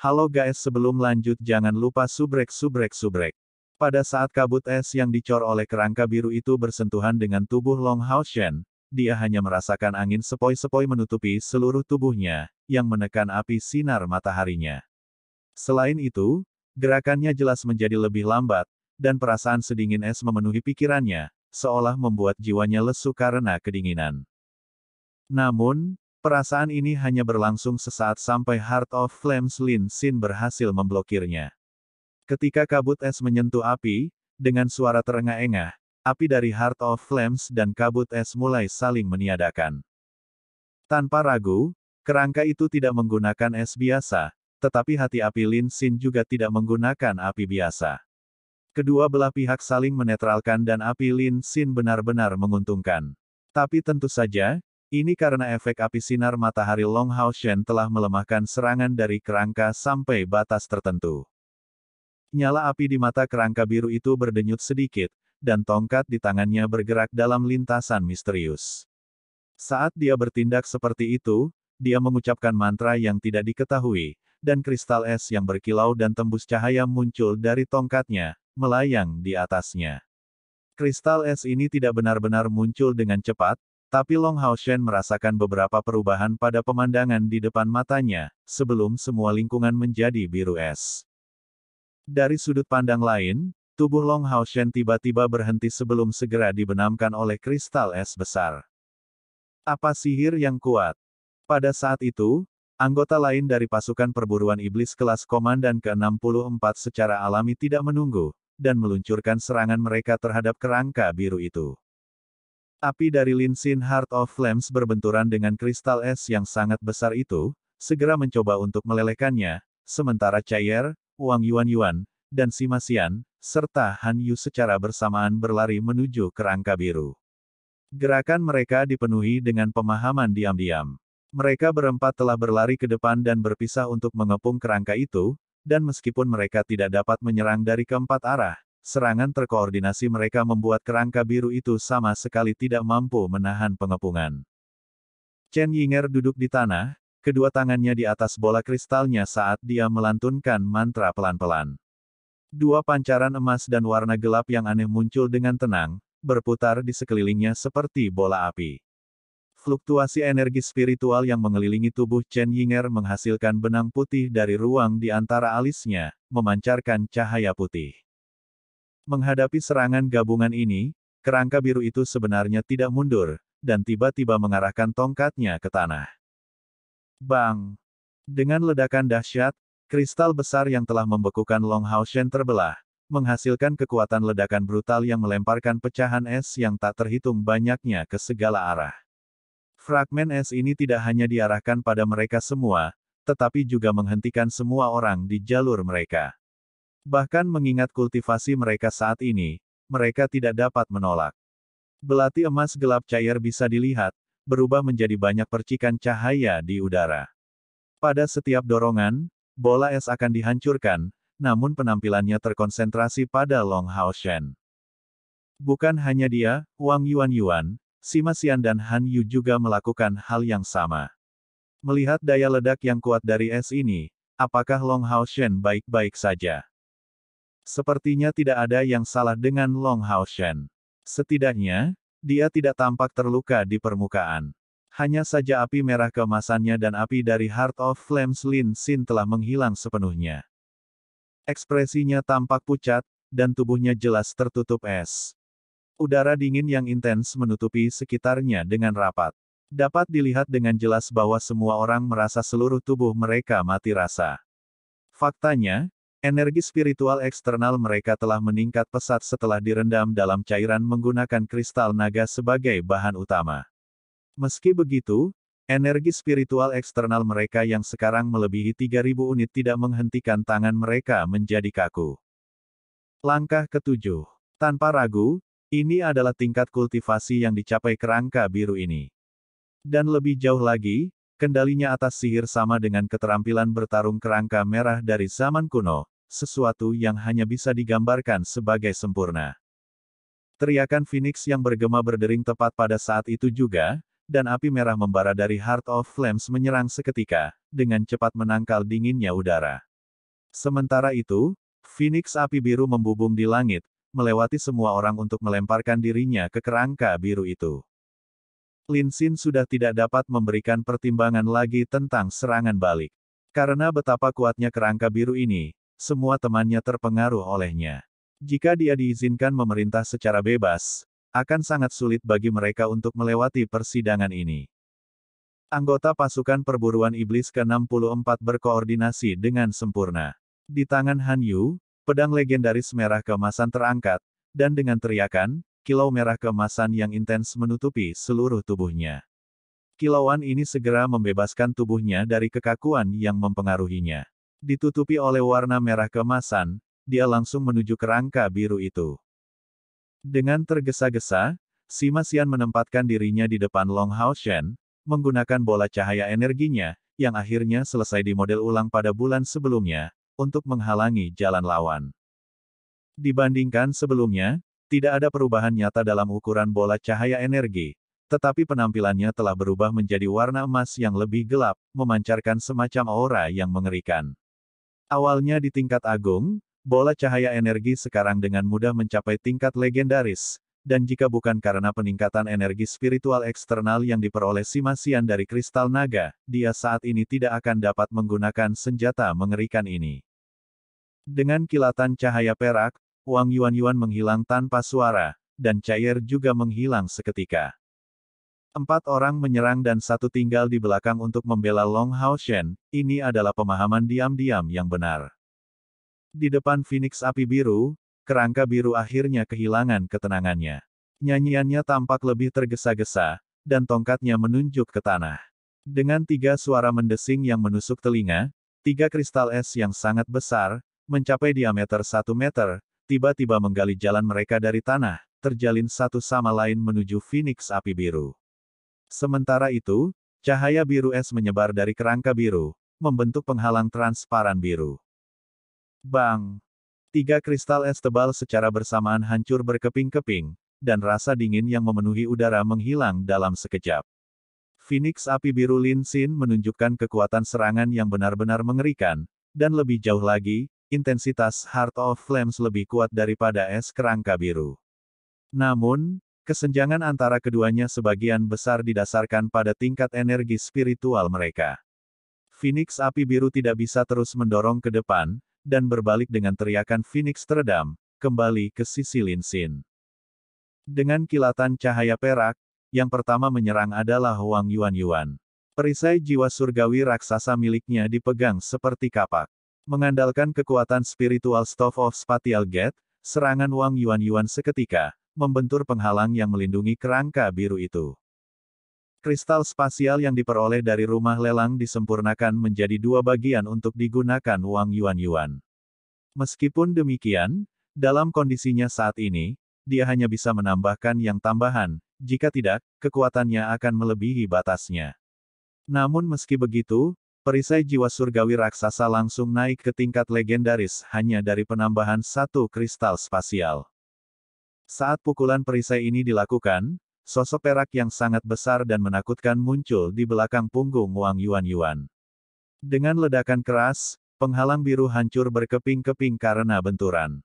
Halo guys, sebelum lanjut jangan lupa subrek. Pada saat kabut es yang dicor oleh kerangka biru itu bersentuhan dengan tubuh Long Hao Shen, dia hanya merasakan angin sepoi-sepoi menutupi seluruh tubuhnya, yang menekan api sinar mataharinya. Selain itu, gerakannya jelas menjadi lebih lambat, dan perasaan sedingin es memenuhi pikirannya, seolah membuat jiwanya lesu karena kedinginan. Namun, perasaan ini hanya berlangsung sesaat sampai Heart of Flames Lin Xin berhasil memblokirnya. Ketika kabut es menyentuh api, dengan suara terengah-engah, api dari Heart of Flames dan kabut es mulai saling meniadakan. Tanpa ragu, kerangka itu tidak menggunakan es biasa, tetapi hati api Lin Xin juga tidak menggunakan api biasa. Kedua belah pihak saling menetralkan dan api Lin Xin benar-benar menguntungkan. Tapi tentu saja, ini karena efek api sinar matahari Long Hao Shen telah melemahkan serangan dari kerangka sampai batas tertentu. Nyala api di mata kerangka biru itu berdenyut sedikit, dan tongkat di tangannya bergerak dalam lintasan misterius. Saat dia bertindak seperti itu, dia mengucapkan mantra yang tidak diketahui, dan kristal es yang berkilau dan tembus cahaya muncul dari tongkatnya, melayang di atasnya. Kristal es ini tidak benar-benar muncul dengan cepat, tapi Long Hao Shen merasakan beberapa perubahan pada pemandangan di depan matanya, sebelum semua lingkungan menjadi biru es. Dari sudut pandang lain, tubuh Long Hao Shen tiba-tiba berhenti sebelum segera dibenamkan oleh kristal es besar. Apa sihir yang kuat? Pada saat itu, anggota lain dari pasukan perburuan iblis kelas komandan ke-64 secara alami tidak menunggu, dan meluncurkan serangan mereka terhadap kerangka biru itu. Api dari Lin Xin Heart of Flames berbenturan dengan kristal es yang sangat besar itu, segera mencoba untuk melelehkannya, sementara Chaier, Wang Yuan, dan Sima Xian, serta Han Yu secara bersamaan berlari menuju kerangka biru. Gerakan mereka dipenuhi dengan pemahaman diam-diam. Mereka berempat telah berlari ke depan dan berpisah untuk mengepung kerangka itu, dan meskipun mereka tidak dapat menyerang dari keempat arah, serangan terkoordinasi mereka membuat kerangka biru itu sama sekali tidak mampu menahan pengepungan. Chen Yinger duduk di tanah, kedua tangannya di atas bola kristalnya saat dia melantunkan mantra pelan-pelan. Dua pancaran emas dan warna gelap yang aneh muncul dengan tenang, berputar di sekelilingnya seperti bola api. Fluktuasi energi spiritual yang mengelilingi tubuh Chen Yinger menghasilkan benang putih dari ruang di antara alisnya, memancarkan cahaya putih. Menghadapi serangan gabungan ini, kerangka biru itu sebenarnya tidak mundur, dan tiba-tiba mengarahkan tongkatnya ke tanah. Bang! Dengan ledakan dahsyat, kristal besar yang telah membekukan Long Hao Shen terbelah, menghasilkan kekuatan ledakan brutal yang melemparkan pecahan es yang tak terhitung banyaknya ke segala arah. Fragmen es ini tidak hanya diarahkan pada mereka semua, tetapi juga menghentikan semua orang di jalur mereka. Bahkan mengingat kultivasi mereka saat ini, mereka tidak dapat menolak. Belati emas gelap cair bisa dilihat, berubah menjadi banyak percikan cahaya di udara. Pada setiap dorongan, bola es akan dihancurkan, namun penampilannya terkonsentrasi pada Long Hao Shen. Bukan hanya dia, Wang Yuan, Sima Xian dan Han Yu juga melakukan hal yang sama. Melihat daya ledak yang kuat dari es ini, apakah Long Hao Shen baik-baik saja? Sepertinya tidak ada yang salah dengan Long Hao Shen. Setidaknya, dia tidak tampak terluka di permukaan. Hanya saja api merah keemasannya dan api dari Heart of Flames Lin Xin telah menghilang sepenuhnya. Ekspresinya tampak pucat, dan tubuhnya jelas tertutup es. Udara dingin yang intens menutupi sekitarnya dengan rapat. Dapat dilihat dengan jelas bahwa semua orang merasa seluruh tubuh mereka mati rasa. Faktanya, energi spiritual eksternal mereka telah meningkat pesat setelah direndam dalam cairan menggunakan kristal naga sebagai bahan utama. Meski begitu, energi spiritual eksternal mereka yang sekarang melebihi 3.000 unit tidak menghentikan tangan mereka menjadi kaku. Langkah ketujuh. Tanpa ragu, ini adalah tingkat kultivasi yang dicapai kerangka biru ini. Dan lebih jauh lagi, kendalinya atas sihir sama dengan keterampilan bertarung kerangka merah dari zaman kuno, sesuatu yang hanya bisa digambarkan sebagai sempurna. Teriakan Phoenix yang bergema berdering tepat pada saat itu juga, dan api merah membara dari Heart of Flames menyerang seketika, dengan cepat menangkal dinginnya udara. Sementara itu, Phoenix api biru membubung di langit, melewati semua orang untuk melemparkan dirinya ke kerangka biru itu. Lin Xin sudah tidak dapat memberikan pertimbangan lagi tentang serangan balik. Karena betapa kuatnya kerangka biru ini, semua temannya terpengaruh olehnya. Jika dia diizinkan memerintah secara bebas, akan sangat sulit bagi mereka untuk melewati persidangan ini. Anggota pasukan perburuan iblis ke-64 berkoordinasi dengan sempurna. Di tangan Han Yu, pedang legendaris merah keemasan terangkat, dan dengan teriakan, kilau merah keemasan yang intens menutupi seluruh tubuhnya. Kilauan ini segera membebaskan tubuhnya dari kekakuan yang mempengaruhinya. Ditutupi oleh warna merah keemasan, dia langsung menuju kerangka biru itu. Dengan tergesa-gesa, Sima Xian menempatkan dirinya di depan Long Hao Shen, menggunakan bola cahaya energinya, yang akhirnya selesai dimodel ulang pada bulan sebelumnya, untuk menghalangi jalan lawan. Dibandingkan sebelumnya, tidak ada perubahan nyata dalam ukuran bola cahaya energi, tetapi penampilannya telah berubah menjadi warna emas yang lebih gelap, memancarkan semacam aura yang mengerikan. Awalnya di tingkat agung, bola cahaya energi sekarang dengan mudah mencapai tingkat legendaris, dan jika bukan karena peningkatan energi spiritual eksternal yang diperoleh Sima Xian dari kristal naga, dia saat ini tidak akan dapat menggunakan senjata mengerikan ini. Dengan kilatan cahaya perak, Wang Yuan menghilang tanpa suara, dan cair juga menghilang seketika. 4 orang menyerang dan 1 tinggal di belakang untuk membela Long Hao Shen, ini adalah pemahaman diam-diam yang benar. Di depan Phoenix api biru, kerangka biru akhirnya kehilangan ketenangannya. Nyanyiannya tampak lebih tergesa-gesa, dan tongkatnya menunjuk ke tanah. Dengan 3 suara mendesing yang menusuk telinga, 3 kristal es yang sangat besar, mencapai diameter 1 meter, tiba-tiba menggali jalan mereka dari tanah, terjalin satu sama lain menuju Phoenix api biru. Sementara itu, cahaya biru es menyebar dari kerangka biru, membentuk penghalang transparan biru. Bang! 3 kristal es tebal secara bersamaan hancur berkeping-keping, dan rasa dingin yang memenuhi udara menghilang dalam sekejap. Phoenix api biru Lin Xin menunjukkan kekuatan serangan yang benar-benar mengerikan, dan lebih jauh lagi, intensitas Heart of Flames lebih kuat daripada es kerangka biru. Namun, kesenjangan antara keduanya sebagian besar didasarkan pada tingkat energi spiritual mereka. Phoenix api biru tidak bisa terus mendorong ke depan, dan berbalik dengan teriakan Phoenix teredam, kembali ke sisi Lin Xin. Dengan kilatan cahaya perak, yang pertama menyerang adalah Wang Yuan. Perisai jiwa surgawi raksasa miliknya dipegang seperti kapak. Mengandalkan kekuatan spiritual Staff of Spatial Gate, serangan Wang Yuan seketika, membentur penghalang yang melindungi kerangka biru itu. Kristal spasial yang diperoleh dari rumah lelang disempurnakan menjadi 2 bagian untuk digunakan Wang Yuan. Meskipun demikian, dalam kondisinya saat ini, dia hanya bisa menambahkan yang tambahan, jika tidak, kekuatannya akan melebihi batasnya. Namun meski begitu, perisai jiwa surgawi raksasa langsung naik ke tingkat legendaris hanya dari penambahan 1 kristal spasial. Saat pukulan perisai ini dilakukan, sosok perak yang sangat besar dan menakutkan muncul di belakang punggung Wang Yuan. Dengan ledakan keras, penghalang biru hancur berkeping-keping karena benturan.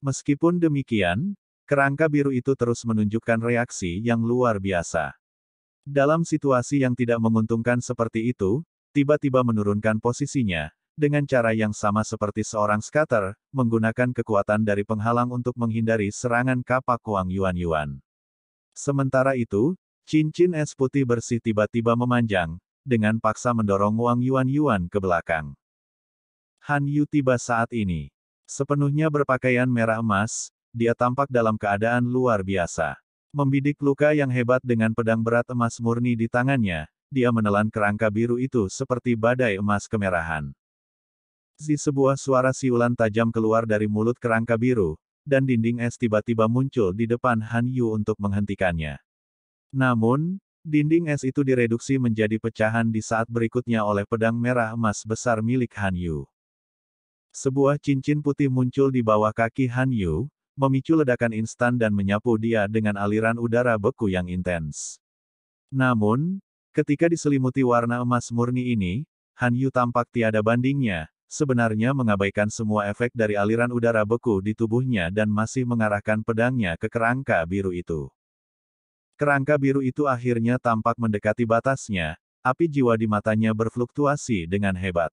Meskipun demikian, kerangka biru itu terus menunjukkan reaksi yang luar biasa. Dalam situasi yang tidak menguntungkan seperti itu, tiba-tiba menurunkan posisinya, dengan cara yang sama seperti seorang skater, menggunakan kekuatan dari penghalang untuk menghindari serangan kapak Wang Yuan. Sementara itu, cincin es putih bersih tiba-tiba memanjang, dengan paksa mendorong Wang Yuan ke belakang. Han Yu tiba saat ini. Sepenuhnya berpakaian merah emas, dia tampak dalam keadaan luar biasa. Membidik luka yang hebat dengan pedang berat emas murni di tangannya, dia menelan kerangka biru itu seperti badai emas kemerahan. Sebuah suara siulan tajam keluar dari mulut kerangka biru, dan dinding es tiba-tiba muncul di depan Han Yu untuk menghentikannya. Namun, dinding es itu direduksi menjadi pecahan di saat berikutnya oleh pedang merah emas besar milik Han Yu. Sebuah cincin putih muncul di bawah kaki Han Yu, memicu ledakan instan dan menyapu dia dengan aliran udara beku yang intens. Namun, ketika diselimuti warna emas murni ini, Han Yu tampak tiada bandingnya, sebenarnya mengabaikan semua efek dari aliran udara beku di tubuhnya dan masih mengarahkan pedangnya ke kerangka biru itu. Kerangka biru itu akhirnya tampak mendekati batasnya, api jiwa di matanya berfluktuasi dengan hebat.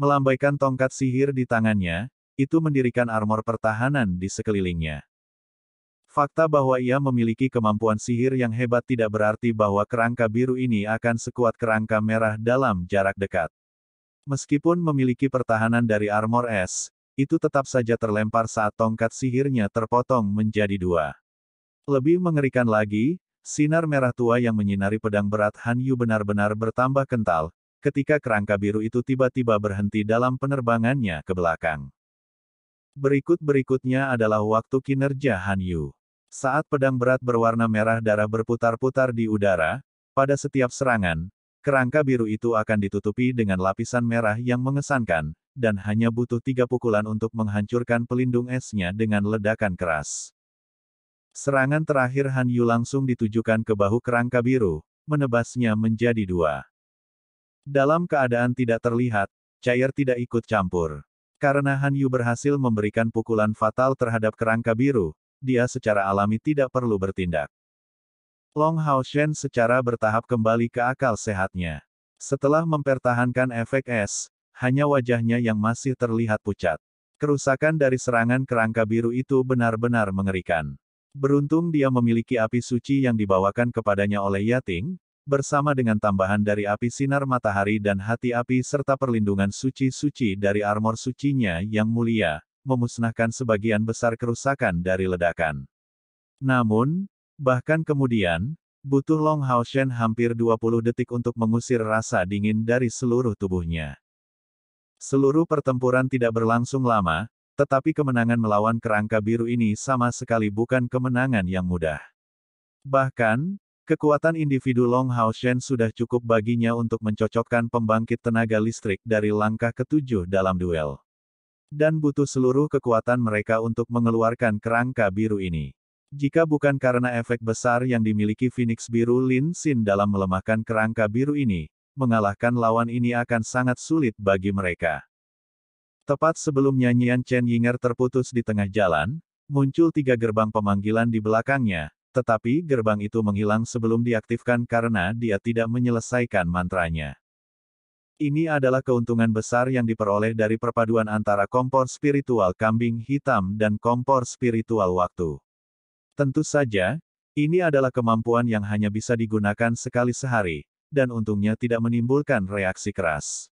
Melambaikan tongkat sihir di tangannya, itu mendirikan armor pertahanan di sekelilingnya. Fakta bahwa ia memiliki kemampuan sihir yang hebat tidak berarti bahwa kerangka biru ini akan sekuat kerangka merah dalam jarak dekat. Meskipun memiliki pertahanan dari armor es, itu tetap saja terlempar saat tongkat sihirnya terpotong menjadi dua. Lebih mengerikan lagi, sinar merah tua yang menyinari pedang berat Han Yu benar-benar bertambah kental, ketika kerangka biru itu tiba-tiba berhenti dalam penerbangannya ke belakang. Berikut-berikutnya adalah waktu kinerja Han Yu. Saat pedang berat berwarna merah darah berputar-putar di udara, pada setiap serangan, kerangka biru itu akan ditutupi dengan lapisan merah yang mengesankan, dan hanya butuh 3 pukulan untuk menghancurkan pelindung esnya dengan ledakan keras. Serangan terakhir Han Yu langsung ditujukan ke bahu kerangka biru, menebasnya menjadi 2. Dalam keadaan tidak terlihat, cair tidak ikut campur. Karena Han Yu berhasil memberikan pukulan fatal terhadap kerangka biru, dia secara alami tidak perlu bertindak. Long Hao Shen secara bertahap kembali ke akal sehatnya. Setelah mempertahankan efek es, hanya wajahnya yang masih terlihat pucat. Kerusakan dari serangan kerangka biru itu benar-benar mengerikan. Beruntung dia memiliki api suci yang dibawakan kepadanya oleh Yating, bersama dengan tambahan dari api sinar matahari dan hati api serta perlindungan suci-suci dari armor sucinya yang mulia, memusnahkan sebagian besar kerusakan dari ledakan. Namun, bahkan kemudian, butuh Long Hao Shen hampir 20 detik untuk mengusir rasa dingin dari seluruh tubuhnya. Seluruh pertempuran tidak berlangsung lama, tetapi kemenangan melawan kerangka biru ini sama sekali bukan kemenangan yang mudah. Bahkan, kekuatan individu Long Hao Shen sudah cukup baginya untuk mencocokkan pembangkit tenaga listrik dari langkah ke-7 dalam duel. Dan butuh seluruh kekuatan mereka untuk mengeluarkan kerangka biru ini. Jika bukan karena efek besar yang dimiliki Phoenix Biru Lin Xin dalam melemahkan kerangka biru ini, mengalahkan lawan ini akan sangat sulit bagi mereka. Tepat sebelum nyanyian Chen Yinger terputus di tengah jalan, muncul 3 gerbang pemanggilan di belakangnya, tetapi gerbang itu menghilang sebelum diaktifkan karena dia tidak menyelesaikan mantranya. Ini adalah keuntungan besar yang diperoleh dari perpaduan antara kompor spiritual kambing hitam dan kompor spiritual waktu. Tentu saja, ini adalah kemampuan yang hanya bisa digunakan sekali sehari, dan untungnya tidak menimbulkan reaksi keras.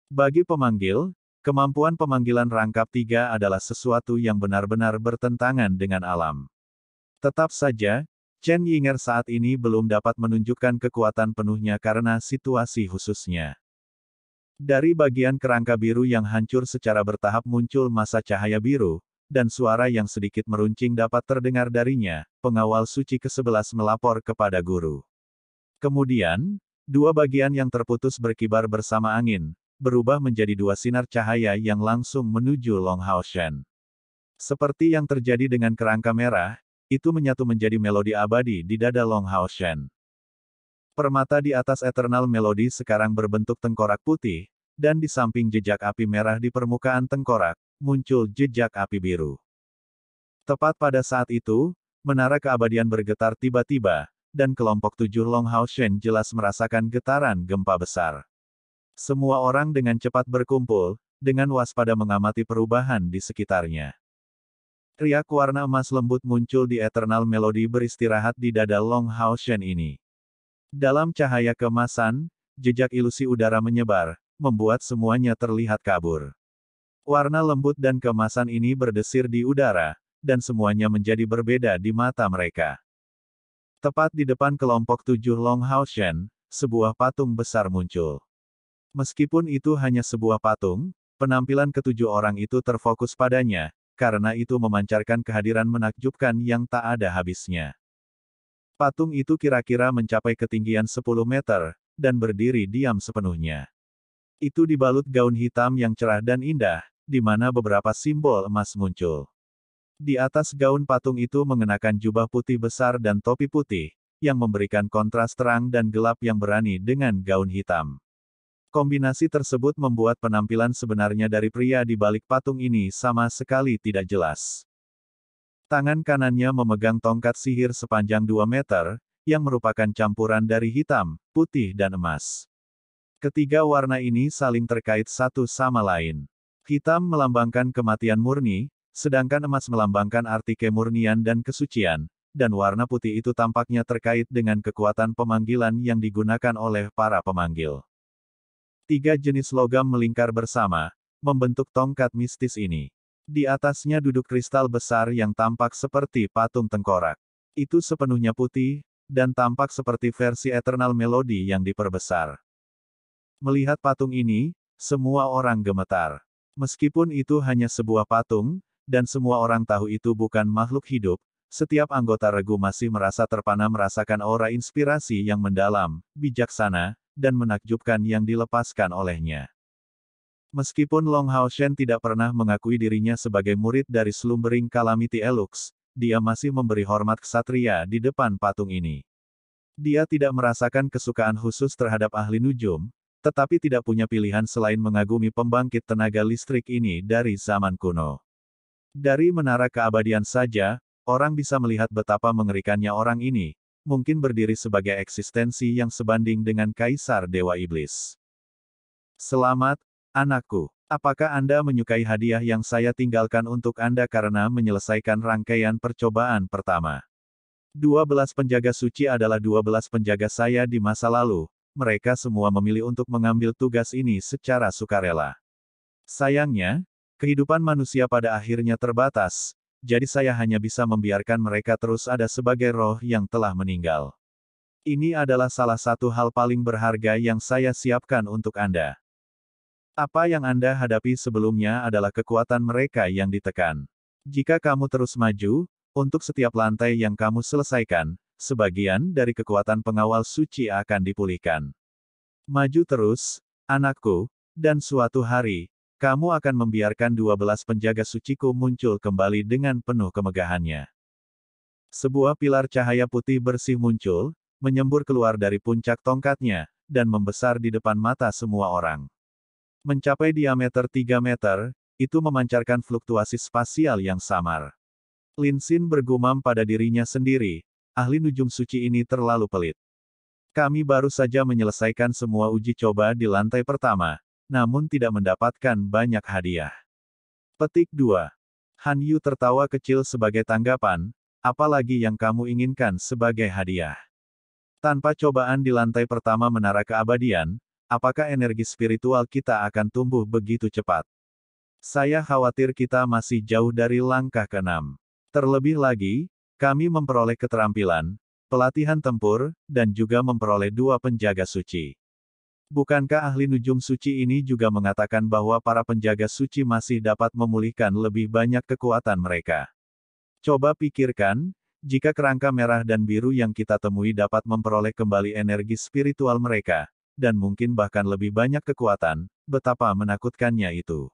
Bagi pemanggil, kemampuan pemanggilan rangkap 3 adalah sesuatu yang benar-benar bertentangan dengan alam. Tetap saja, Chen Yinger saat ini belum dapat menunjukkan kekuatan penuhnya karena situasi khususnya. Dari bagian kerangka biru yang hancur secara bertahap muncul massa cahaya biru, dan suara yang sedikit meruncing dapat terdengar darinya, pengawal suci ke-11 melapor kepada guru. Kemudian, 2 bagian yang terputus berkibar bersama angin, berubah menjadi 2 sinar cahaya yang langsung menuju Long Hao Shen. Seperti yang terjadi dengan kerangka merah, itu menyatu menjadi melodi abadi di dada Long Hao Shen. Permata di atas Eternal Melody sekarang berbentuk tengkorak putih, dan di samping jejak api merah di permukaan tengkorak, muncul jejak api biru. Tepat pada saat itu, menara keabadian bergetar tiba-tiba, dan kelompok 7 Long Hao Shen jelas merasakan getaran gempa besar. Semua orang dengan cepat berkumpul, dengan waspada mengamati perubahan di sekitarnya. Riak warna emas lembut muncul di Eternal Melody beristirahat di dada Long Hao Shen ini. Dalam cahaya keemasan, jejak ilusi udara menyebar, membuat semuanya terlihat kabur. Warna lembut dan keemasan ini berdesir di udara, dan semuanya menjadi berbeda di mata mereka. Tepat di depan kelompok 7 Long Hao Shen, sebuah patung besar muncul. Meskipun itu hanya sebuah patung, penampilan ke-7 orang itu terfokus padanya, karena itu memancarkan kehadiran menakjubkan yang tak ada habisnya. Patung itu kira-kira mencapai ketinggian 10 meter, dan berdiri diam sepenuhnya. Itu dibalut gaun hitam yang cerah dan indah, di mana beberapa simbol emas muncul. Di atas gaun patung itu mengenakan jubah putih besar dan topi putih, yang memberikan kontras terang dan gelap yang berani dengan gaun hitam. Kombinasi tersebut membuat penampilan sebenarnya dari pria di balik patung ini sama sekali tidak jelas. Tangan kanannya memegang tongkat sihir sepanjang 2 meter, yang merupakan campuran dari hitam, putih dan emas. Ketiga warna ini saling terkait satu sama lain. Hitam melambangkan kematian murni, sedangkan emas melambangkan arti kemurnian dan kesucian, dan warna putih itu tampaknya terkait dengan kekuatan pemanggilan yang digunakan oleh para pemanggil. 3 jenis logam melingkar bersama, membentuk tongkat mistis ini. Di atasnya duduk kristal besar yang tampak seperti patung tengkorak. Itu sepenuhnya putih, dan tampak seperti versi Eternal Melody yang diperbesar. Melihat patung ini, semua orang gemetar. Meskipun itu hanya sebuah patung, dan semua orang tahu itu bukan makhluk hidup, setiap anggota regu masih merasa terpana merasakan aura inspirasi yang mendalam, bijaksana, dan menakjubkan yang dilepaskan olehnya. Meskipun Long Hao Shen tidak pernah mengakui dirinya sebagai murid dari Slumbering Calamity Elux, dia masih memberi hormat ksatria di depan patung ini. Dia tidak merasakan kesukaan khusus terhadap ahli nujum, tetapi tidak punya pilihan selain mengagumi pembangkit tenaga listrik ini dari zaman kuno. Dari menara keabadian saja, orang bisa melihat betapa mengerikannya orang ini, mungkin berdiri sebagai eksistensi yang sebanding dengan Kaisar Dewa Iblis. Selamat, anakku. Apakah Anda menyukai hadiah yang saya tinggalkan untuk Anda karena menyelesaikan rangkaian percobaan pertama? 12 penjaga suci adalah 12 penjaga saya di masa lalu. Mereka semua memilih untuk mengambil tugas ini secara sukarela. Sayangnya, kehidupan manusia pada akhirnya terbatas, jadi saya hanya bisa membiarkan mereka terus ada sebagai roh yang telah meninggal. Ini adalah salah satu hal paling berharga yang saya siapkan untuk Anda. Apa yang Anda hadapi sebelumnya adalah kekuatan mereka yang ditekan. Jika kamu terus maju, untuk setiap lantai yang kamu selesaikan, sebagian dari kekuatan pengawal suci akan dipulihkan. Maju terus, anakku, dan suatu hari, kamu akan membiarkan 12 penjaga suciku muncul kembali dengan penuh kemegahannya. Sebuah pilar cahaya putih bersih muncul, menyembur keluar dari puncak tongkatnya, dan membesar di depan mata semua orang. Mencapai diameter 3 meter, itu memancarkan fluktuasi spasial yang samar. Lin Xin bergumam pada dirinya sendiri, ahli nujum suci ini terlalu pelit. Kami baru saja menyelesaikan semua uji coba di lantai pertama, namun tidak mendapatkan banyak hadiah. Petik 2. Han Yu tertawa kecil sebagai tanggapan, apalagi yang kamu inginkan sebagai hadiah. Tanpa cobaan di lantai pertama menara keabadian, apakah energi spiritual kita akan tumbuh begitu cepat? Saya khawatir kita masih jauh dari langkah ke-6. Terlebih lagi, kami memperoleh keterampilan, pelatihan tempur, dan juga memperoleh 2 penjaga suci. Bukankah ahli nujum suci ini juga mengatakan bahwa para penjaga suci masih dapat memulihkan lebih banyak kekuatan mereka? Coba pikirkan, jika kerangka merah dan biru yang kita temui dapat memperoleh kembali energi spiritual mereka, dan mungkin bahkan lebih banyak kekuatan, betapa menakutkannya itu.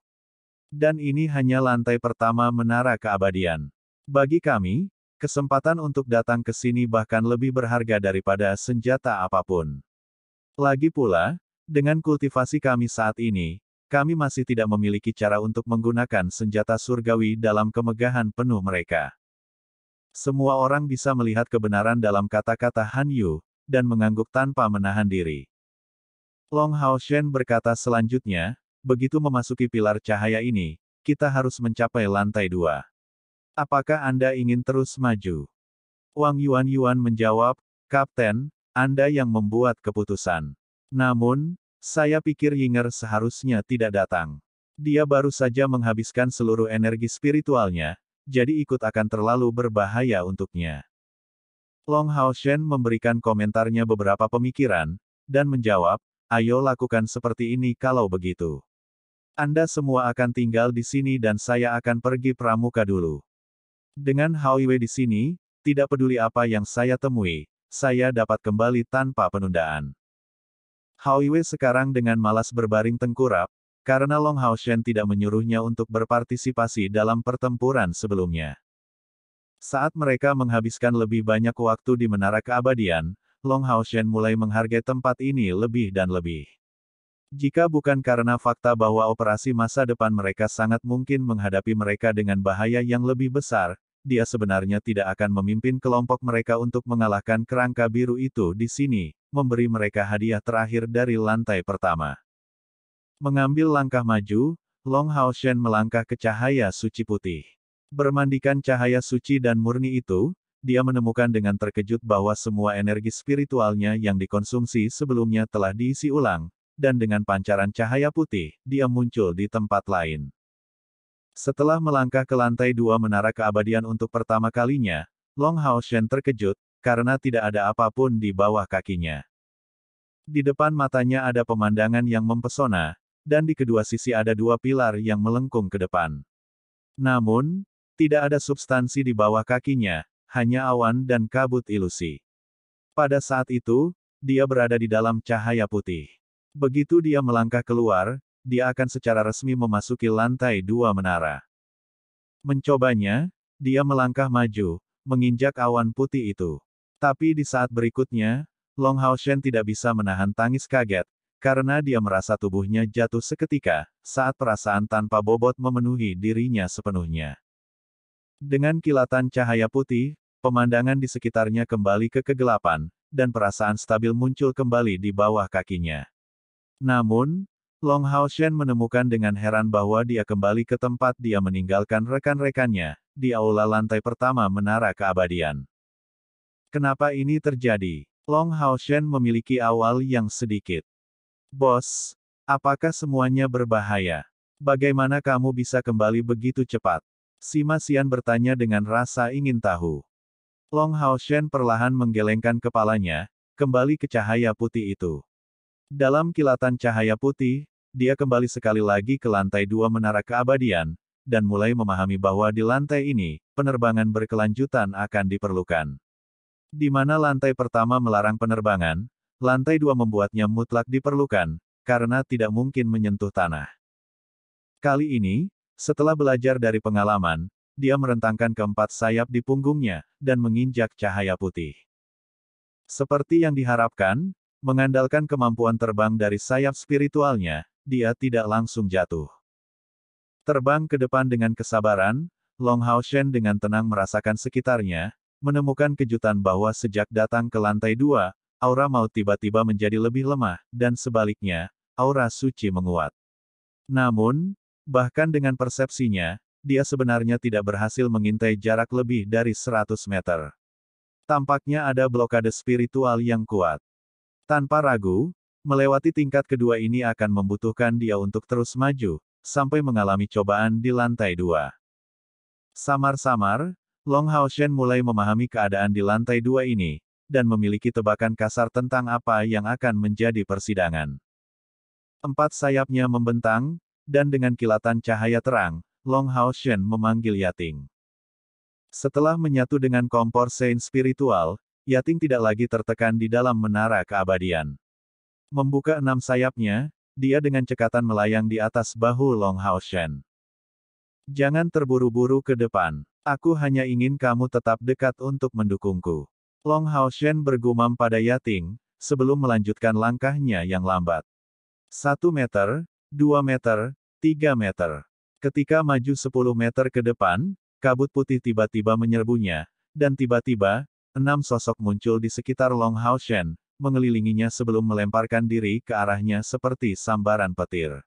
Dan ini hanya lantai pertama menara keabadian. Bagi kami, kesempatan untuk datang ke sini bahkan lebih berharga daripada senjata apapun. Lagi pula, dengan kultivasi kami saat ini, kami masih tidak memiliki cara untuk menggunakan senjata surgawi dalam kemegahan penuh mereka. Semua orang bisa melihat kebenaran dalam kata-kata Han Yu, dan mengangguk tanpa menahan diri. Long Hao Shen berkata selanjutnya, begitu memasuki pilar cahaya ini, kita harus mencapai lantai 2. Apakah Anda ingin terus maju? Wang Yuan menjawab, Kapten, Anda yang membuat keputusan. Namun, saya pikir Yinger seharusnya tidak datang. Dia baru saja menghabiskan seluruh energi spiritualnya, jadi ikut akan terlalu berbahaya untuknya. Long Hao Shen memberikan komentarnya beberapa pemikiran, dan menjawab, ayo lakukan seperti ini kalau begitu. Anda semua akan tinggal di sini dan saya akan pergi pramuka dulu. Dengan Hao Wei di sini, tidak peduli apa yang saya temui, saya dapat kembali tanpa penundaan. Hao Wei sekarang dengan malas berbaring tengkurap, karena Long Hao Shen tidak menyuruhnya untuk berpartisipasi dalam pertempuran sebelumnya. Saat mereka menghabiskan lebih banyak waktu di menara keabadian, Long Hao Shen mulai menghargai tempat ini lebih dan lebih. Jika bukan karena fakta bahwa operasi masa depan mereka sangat mungkin menghadapi mereka dengan bahaya yang lebih besar, dia sebenarnya tidak akan memimpin kelompok mereka untuk mengalahkan kerangka biru itu di sini, memberi mereka hadiah terakhir dari lantai pertama. Mengambil langkah maju, Long Hao Shen melangkah ke cahaya suci putih. Bermandikan cahaya suci dan murni itu, dia menemukan dengan terkejut bahwa semua energi spiritualnya yang dikonsumsi sebelumnya telah diisi ulang, dan dengan pancaran cahaya putih, dia muncul di tempat lain. Setelah melangkah ke lantai 2 menara keabadian untuk pertama kalinya, Long Hao Shen terkejut, karena tidak ada apapun di bawah kakinya. Di depan matanya ada pemandangan yang mempesona, dan di kedua sisi ada dua pilar yang melengkung ke depan. Namun, tidak ada substansi di bawah kakinya, hanya awan dan kabut ilusi. Pada saat itu, dia berada di dalam cahaya putih. Begitu dia melangkah keluar, dia akan secara resmi memasuki lantai 2 menara. Mencobanya, dia melangkah maju, menginjak awan putih itu. Tapi di saat berikutnya, Long Hao Shen tidak bisa menahan tangis kaget, karena dia merasa tubuhnya jatuh seketika, saat perasaan tanpa bobot memenuhi dirinya sepenuhnya. Dengan kilatan cahaya putih, pemandangan di sekitarnya kembali ke kegelapan, dan perasaan stabil muncul kembali di bawah kakinya. Namun, Long Hao Shen menemukan dengan heran bahwa dia kembali ke tempat dia meninggalkan rekan-rekannya, di aula lantai pertama menara keabadian. Kenapa ini terjadi? Long Hao Shen memiliki awal yang sedikit. Bos, apakah semuanya berbahaya? Bagaimana kamu bisa kembali begitu cepat? Sima Xian bertanya dengan rasa ingin tahu. Long Hao Shen perlahan menggelengkan kepalanya, kembali ke cahaya putih itu. Dalam kilatan cahaya putih, dia kembali sekali lagi ke lantai 2 menara keabadian, dan mulai memahami bahwa di lantai ini, penerbangan berkelanjutan akan diperlukan. Di mana lantai pertama melarang penerbangan, lantai 2 membuatnya mutlak diperlukan, karena tidak mungkin menyentuh tanah. Kali ini, setelah belajar dari pengalaman, dia merentangkan keempat sayap di punggungnya, dan menginjak cahaya putih. Seperti yang diharapkan, mengandalkan kemampuan terbang dari sayap spiritualnya, dia tidak langsung jatuh. Terbang ke depan dengan kesabaran, Long Hao Shen dengan tenang merasakan sekitarnya, menemukan kejutan bahwa sejak datang ke lantai 2, aura maut tiba-tiba menjadi lebih lemah, dan sebaliknya, aura suci menguat. Namun, bahkan dengan persepsinya, dia sebenarnya tidak berhasil mengintai jarak lebih dari 100 meter. Tampaknya ada blokade spiritual yang kuat. Tanpa ragu, melewati tingkat kedua ini akan membutuhkan dia untuk terus maju, sampai mengalami cobaan di lantai 2. Samar-samar, Long Hao Shen mulai memahami keadaan di lantai 2 ini, dan memiliki tebakan kasar tentang apa yang akan menjadi persidangan. Empat sayapnya membentang, dan dengan kilatan cahaya terang, Long Hao Shen memanggil Yating. Setelah menyatu dengan kompor Sein spiritual, Yating tidak lagi tertekan di dalam menara keabadian. Membuka 6 sayapnya, dia dengan cekatan melayang di atas bahu Long Hao Shen. Jangan terburu-buru ke depan. Aku hanya ingin kamu tetap dekat untuk mendukungku. Long Hao Shen bergumam pada Yating, sebelum melanjutkan langkahnya yang lambat. 1 meter, 2 meter, 3 meter. Ketika maju 10 meter ke depan, kabut putih tiba-tiba menyerbunya, dan tiba-tiba, 6 sosok muncul di sekitar Long Hao Shen, mengelilinginya sebelum melemparkan diri ke arahnya seperti sambaran petir.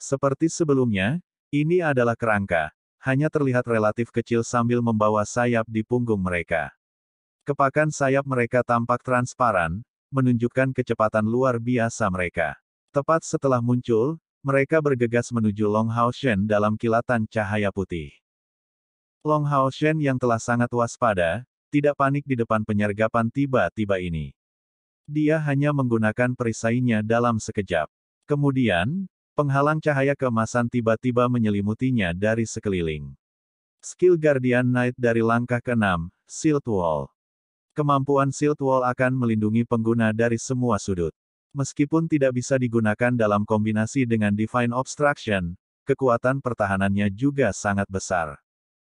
Seperti sebelumnya, ini adalah kerangka, hanya terlihat relatif kecil sambil membawa sayap di punggung mereka. Kepakan sayap mereka tampak transparan, menunjukkan kecepatan luar biasa mereka. Tepat setelah muncul, mereka bergegas menuju Long Hao Shen dalam kilatan cahaya putih. Long Hao Shen yang telah sangat waspada, tidak panik di depan penyergapan tiba-tiba ini. Dia hanya menggunakan perisainya dalam sekejap. Kemudian, penghalang cahaya keemasan tiba-tiba menyelimutinya dari sekeliling. Skill Guardian Knight dari langkah ke-6, Shield Wall. Kemampuan Shield Wall akan melindungi pengguna dari semua sudut. Meskipun tidak bisa digunakan dalam kombinasi dengan Divine Obstruction, kekuatan pertahanannya juga sangat besar.